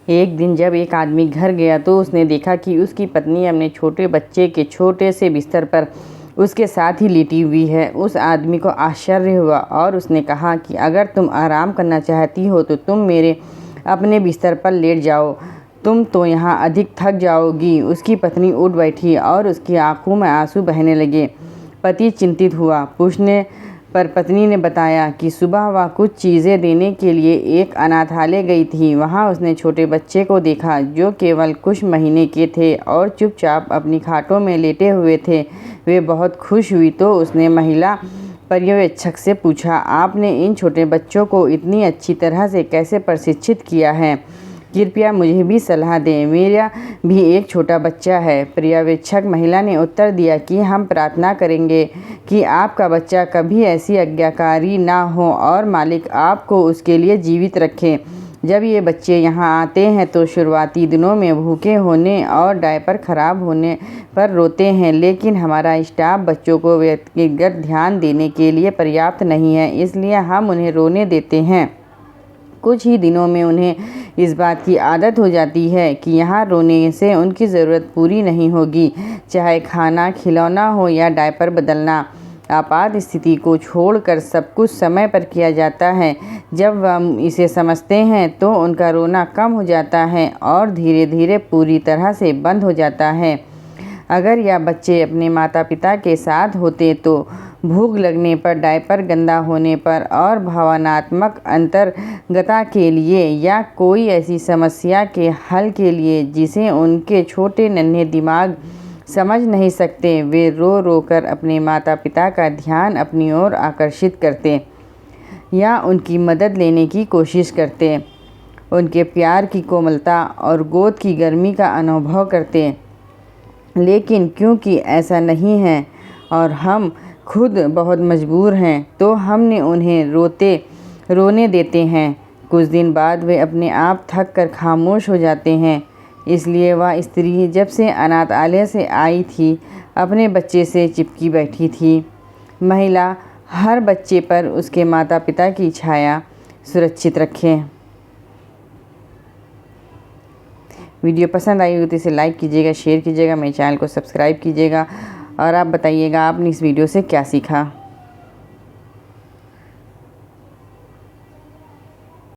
एक दिन जब एक आदमी घर गया तो उसने देखा कि उसकी पत्नी अपने छोटे बच्चे के छोटे से बिस्तर पर उसके साथ ही लेटी हुई है। उस आदमी को आश्चर्य हुआ और उसने कहा कि अगर तुम आराम करना चाहती हो तो तुम मेरे अपने बिस्तर पर लेट जाओ, तुम तो यहाँ अधिक थक जाओगी। उसकी पत्नी उठ बैठी और उसकी आंखों में आंसू बहने लगे। पति चिंतित हुआ। पूछने पर पत्नी ने बताया कि सुबह वह कुछ चीज़ें देने के लिए एक अनाथालय गई थी। वहाँ उसने छोटे बच्चे को देखा जो केवल कुछ महीने के थे और चुपचाप अपनी खाटों में लेटे हुए थे। वे बहुत खुश हुई तो उसने महिला पर्यवेक्षक से पूछा, आपने इन छोटे बच्चों को इतनी अच्छी तरह से कैसे प्रशिक्षित किया है? कृपया मुझे भी सलाह दें, मेरा भी एक छोटा बच्चा है। पर्यवेक्षक महिला ने उत्तर दिया कि हम प्रार्थना करेंगे कि आपका बच्चा कभी ऐसी आज्ञाकारी ना हो और मालिक आपको उसके लिए जीवित रखे। जब ये बच्चे यहाँ आते हैं तो शुरुआती दिनों में भूखे होने और डायपर खराब होने पर रोते हैं, लेकिन हमारा स्टाफ बच्चों को व्यक्तिगत ध्यान देने के लिए पर्याप्त नहीं है, इसलिए हम उन्हें रोने देते हैं। कुछ ही दिनों में उन्हें इस बात की आदत हो जाती है कि यहाँ रोने से उनकी ज़रूरत पूरी नहीं होगी, चाहे खाना खिलौना हो या डायपर बदलना। आपात स्थिति को छोड़कर सब कुछ समय पर किया जाता है। जब हम इसे समझते हैं तो उनका रोना कम हो जाता है और धीरे धीरे पूरी तरह से बंद हो जाता है। अगर यह बच्चे अपने माता पिता के साथ होते तो भूख लगने पर, डायपर गंदा होने पर और भावनात्मक अंतरंगता के लिए या कोई ऐसी समस्या के हल के लिए जिसे उनके छोटे नन्हे दिमाग समझ नहीं सकते, वे रो रो कर अपने माता पिता का ध्यान अपनी ओर आकर्षित करते या उनकी मदद लेने की कोशिश करते, उनके प्यार की कोमलता और गोद की गर्मी का अनुभव करते। लेकिन क्योंकि ऐसा नहीं है और हम खुद बहुत मजबूर हैं तो हमने उन्हें रोने देते हैं। कुछ दिन बाद वे अपने आप थक कर खामोश हो जाते हैं। इसलिए वह स्त्री जब से अनाथालय से आई थी अपने बच्चे से चिपकी बैठी थी। महिला हर बच्चे पर उसके माता पिता की छाया सुरक्षित रखें। वीडियो पसंद आई हो तो इसे लाइक कीजिएगा, शेयर कीजिएगा, मेरे चैनल को सब्सक्राइब कीजिएगा और आप बताइएगा आपने इस वीडियो से क्या सीखा।